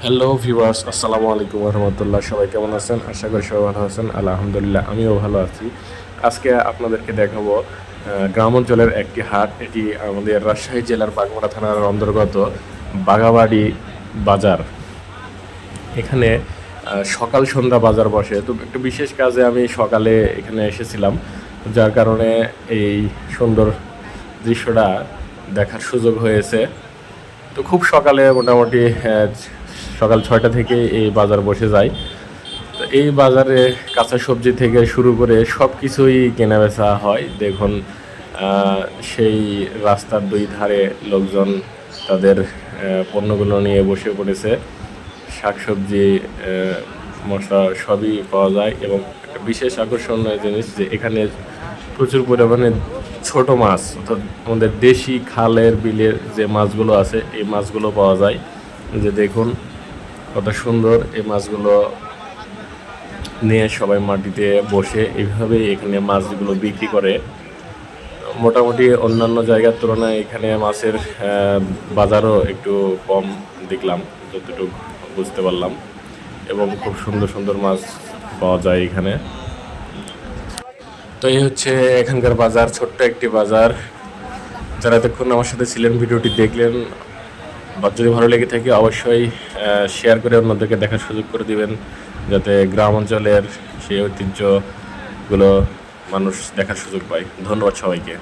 Hello viewers, আসসালামু আলাইকুম রহমতুল্লাহ। সবাই কেমন আছেন? আশা করি সবাই ভালো আছেন। আলহামদুলিল্লাহ, আমিও ভালো আছি। আজকে আপনাদেরকে দেখাবো গ্রাম অঞ্চলের একটি হাট। এটি আমাদের রাজশাহী জেলার বাগমারা থানার অন্তর্গত বাগাবাড়ি বাজার। এখানে সকাল সন্ধ্যা বাজার বসে। তো একটু বিশেষ কাজে আমি সকালে এখানে এসেছিলাম, যার কারণে এই সুন্দর দৃশ্যটা দেখার সুযোগ হয়েছে। তো খুব সকালে মোটামুটি সকাল 6টা থেকে এই বাজার বসে যায়। তো এই বাজারে কাঁচা সবজি থেকে শুরু করে সব কিছুই কেনাবেচা হয়। দেখুন, সেই রাস্তার দুই ধারে লোকজন তাদের পণ্যগুলো নিয়ে বসে পড়েছে। শাকসবজি, মশলা সবই পাওয়া যায়। এবং একটা বিশেষ আকর্ষণীয় জিনিস যে এখানে প্রচুর পরিমাণে ছোট মাছ, অর্থাৎ আমাদের দেশি খালের বিলের যে মাছগুলো আছে এই মাছগুলো পাওয়া যায়। যে দেখুন কত সুন্দর এই মাছগুলো নিয়ে সবাই মাটিতে বসে এইভাবেই এখানে মাছগুলো বিক্রি করে। মোটামুটি অন্যান্য জায়গার তুলনায় এখানে মাছের বাজারও একটু কম দেখলাম, যতটুকু বুঝতে পারলাম। এবং খুব সুন্দর সুন্দর মাছ পাওয়া যায় এখানে। তো এই হচ্ছে এখানকার বাজার, ছোট্ট একটি বাজার। যারা এতক্ষণ আমার সাথে ছিলেন, ভিডিওটি দেখলেন, বা যদি ভালো লেগে থাকে অবশ্যই শেয়ার করে অন্যদেরকে দেখার সুযোগ করে দিবেন, যাতে গ্রাম অঞ্চলের সেই ঐতিহ্যগুলো মানুষ দেখার সুযোগ পায়। ধন্যবাদ সবাইকে।